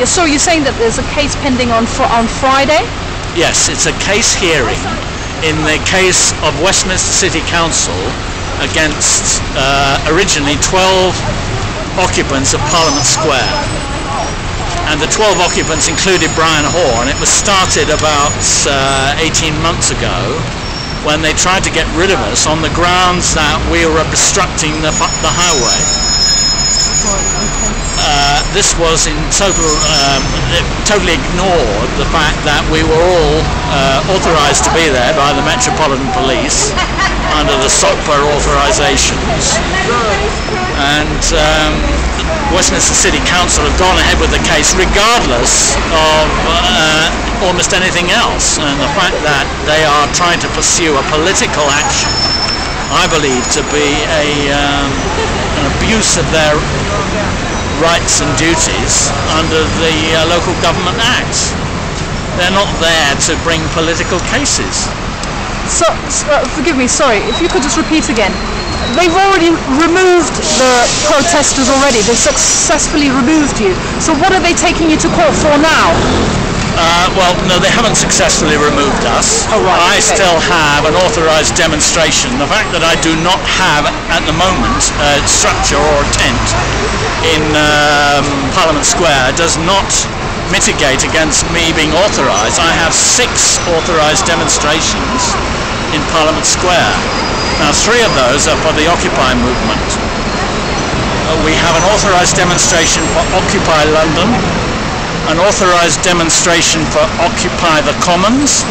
Yeah, so you're saying that there's a case pending on Friday? Yes, it's a case hearing in the case of Westminster City Council against originally 12 occupants of Parliament Square. And the 12 occupants included Brian Hoare, and it was started about 18 months ago when they tried to get rid of us on the grounds that we were obstructing the highway. This was in totally ignored the fact that we were all authorised to be there by the Metropolitan Police under the SOCPA authorisations, and Westminster City Council have gone ahead with the case regardless of almost anything else, and the fact that they are trying to pursue a political action, I believe to be an abuse of their rights and duties under the Local Government Act. They're not there to bring political cases. So, forgive me, sorry, if you could just repeat again. They've already removed the protesters already. They've successfully removed you. So what are they taking you to court for now? Well, no, they haven't successfully removed us. Oh, right, I still have an authorised demonstration. The fact that I do not have, at the moment, a structure or a tent in Parliament Square does not mitigate against me being authorised. I have 6 authorised demonstrations in Parliament Square. Now, 3 of those are for the Occupy movement. We have an authorised demonstration for Occupy London, an authorised demonstration for Occupy the Commons,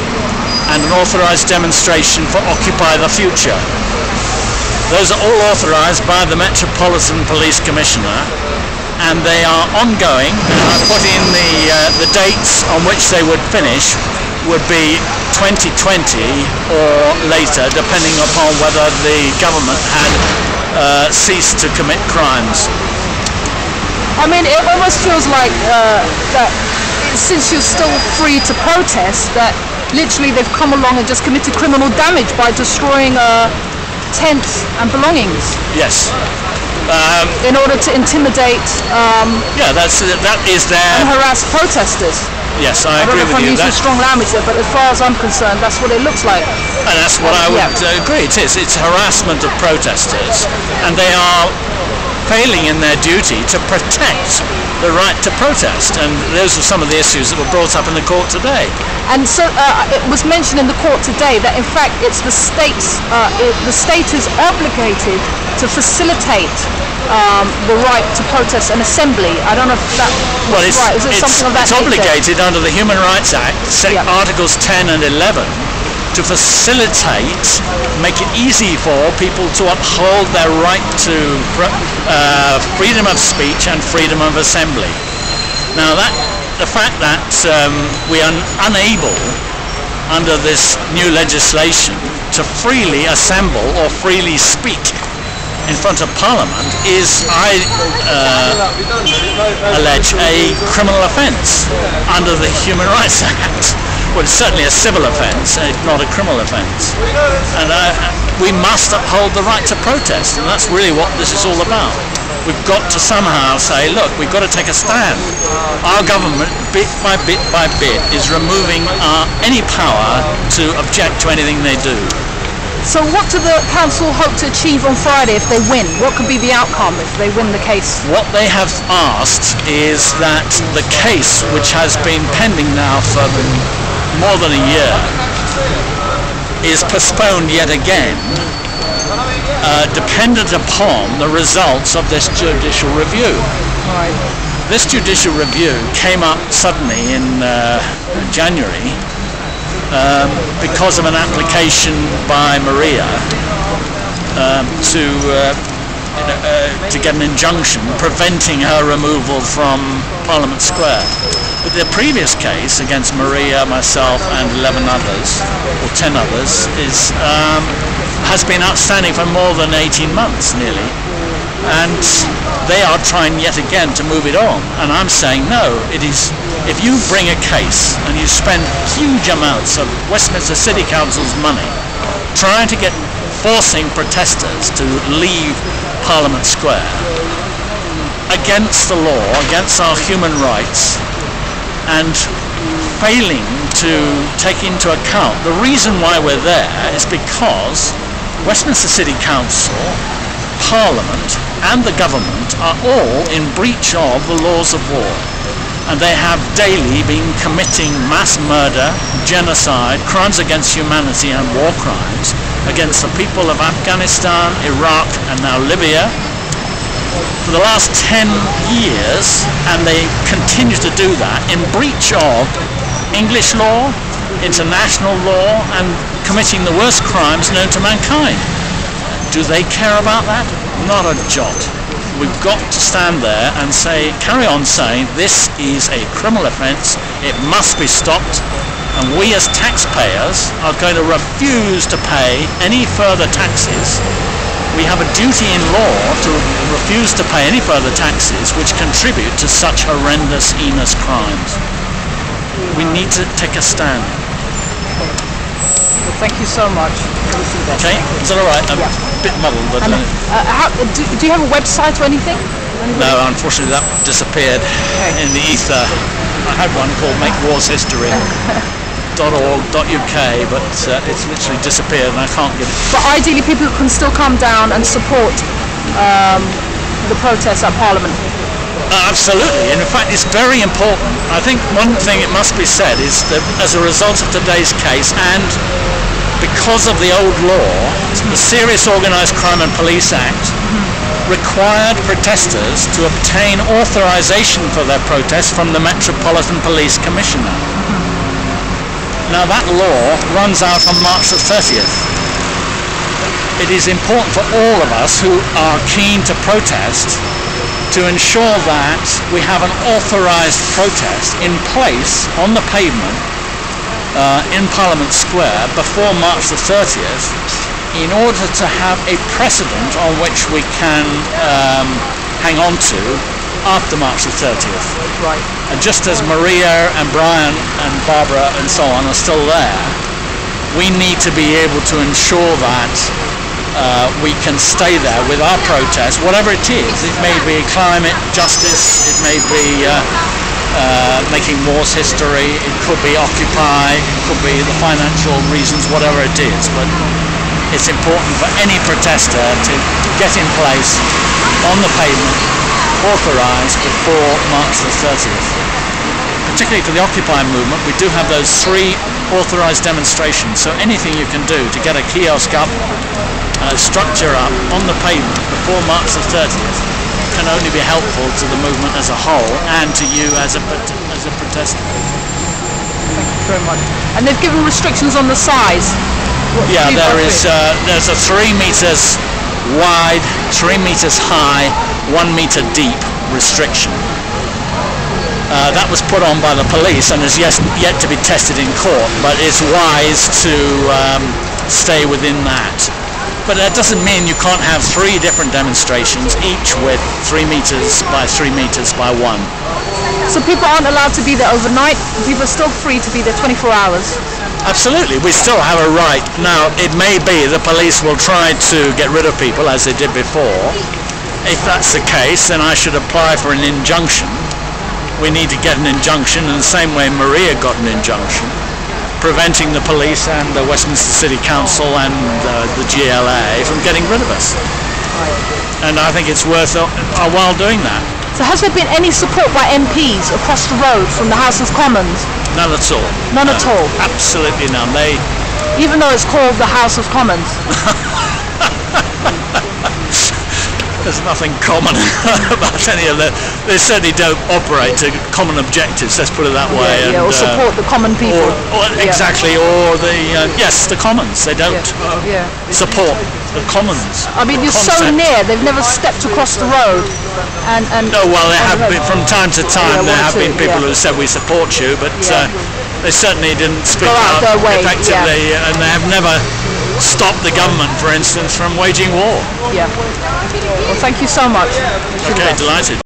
and an authorised demonstration for Occupy the Future. Those are all authorised by the Metropolitan Police Commissioner, and they are ongoing. I put in the dates on which they would finish would be 2020 or later, depending upon whether the government had ceased to commit crimes. I mean, it almost feels like that since you're still free to protest, that literally they've come along and just committed criminal damage by destroying tents and belongings. Yes. In order to intimidate yeah, that is their... and harass protesters. Yes, I agree with you. I don't know if I'm using strong language there, but as far as I'm concerned, that's what it looks like. And that's what I would agree it is. It's harassment of protesters, and they are failing in their duty to protect the right to protest, and those are some of the issues that were brought up in the court today. And so it was mentioned in the court today that in fact it's the states, the state is obligated to facilitate the right to protest and assembly. I don't know if that was right. Is it something of that nature? It's obligated under the Human Rights Act, Articles 10 and 11, to facilitate, make it easy for people to uphold their right to freedom of speech and freedom of assembly. Now, the fact that we are unable, under this new legislation, to freely assemble or freely speak in front of Parliament is, I allege, a criminal offence under the Human Rights Act. Well, it's certainly a civil offence, not a criminal offence. And we must uphold the right to protest, and that's really what this is all about. We've got to somehow say, look, we've got to take a stand. Our government, bit by bit by bit, is removing any power to object to anything they do. So what do the council hope to achieve on Friday if they win? What could be the outcome if they win the case? What they have asked is that the case, which has been pending now for more than a year, is postponed yet again, dependent upon the results of this judicial review. Right. This judicial review came up suddenly in January because of an application by Maria to get an injunction preventing her removal from Parliament Square. But the previous case against Maria, myself, and 11 others, or 10 others, has been outstanding for more than 18 months, nearly. And they are trying yet again to move it on. And I'm saying, no, it is, if you bring a case and you spend huge amounts of Westminster City Council's money trying to forcing protesters to leave Parliament Square against the law, against our human rights, and failing to take into account the reason why we're there is because Westminster City Council, Parliament and the government are all in breach of the laws of war, and they have daily been committing mass murder, genocide, crimes against humanity and war crimes against the people of Afghanistan, Iraq and now Libya for the last 10 years, and they continue to do that in breach of English law, international law, and committing the worst crimes known to mankind. Do they care about that? Not a jot. We've got to stand there and say, carry on saying, this is a criminal offence, it must be stopped, and we as taxpayers are going to refuse to pay any further taxes. We have a duty in law to refuse to pay any further taxes which contribute to such horrendous, heinous crimes. We need to take a stand. Well, thank you so much. Okay, is that all right? I'm a bit muddled. But, do you have a website or anything? No, unfortunately that disappeared in the ether. I had one called makewarshistory.org.uk, but it's literally disappeared and I can't get it. But ideally people can still come down and support the protests at Parliament. Absolutely, and in fact it's very important. I think one thing it must be said is that as a result of today's case, and because of the old law, the Serious Organised Crime and Police Act required protesters to obtain authorisation for their protest from the Metropolitan Police Commissioner. Now that law runs out on March the 30th. It is important for all of us who are keen to protest to ensure that we have an authorised protest in place on the pavement in Parliament Square before March the 30th in order to have a precedent on which we can hang on to after March the 30th. Right. And just as Maria and Brian and Barbara and so on are still there, we need to be able to ensure that we can stay there with our protest, whatever it is. It may be climate justice, it may be making wars history, it could be Occupy, it could be the financial reasons, whatever it is. But it's important for any protester to get in place on the pavement, authorised before March the 30th. Particularly for the Occupy movement, we do have those 3 authorised demonstrations, so anything you can do to get a kiosk up, structure up on the pavement before March the 30th can only be helpful to the movement as a whole and to you as a protester. Thank you very much. And they've given restrictions on the size. Yeah, there's a 3 meters wide, 3 meters high, 1 meter deep restriction. That was put on by the police and is yet to be tested in court, but it's wise to stay within that. But that doesn't mean you can't have 3 different demonstrations, each with 3 meters by 3 meters by 1. So people aren't allowed to be there overnight? People are still free to be there 24 hours? Absolutely, we still have a right. Now, it may be the police will try to get rid of people as they did before. If that's the case, then I should apply for an injunction. We need to get an injunction in the same way Maria got an injunction, preventing the police and the Westminster City Council and the GLA from getting rid of us. And I think it's worth our while doing that. So has there been any support by MPs across the road from the House of Commons? None at all. None at all? Absolutely none. Even though it's called the House of Commons? There's nothing common about any of that. They certainly don't operate to common objectives, let's put it that way. Or support the common people. Exactly, or the commons. They don't support the commons. I mean, you're so near, they've never stepped across the road. No, well, there have been, from time to time, there have been people who said we support you, but they certainly didn't speak out effectively, and they have never stopped the government, for instance, from waging war. Yeah. Well, thank you so much. Okay, delighted.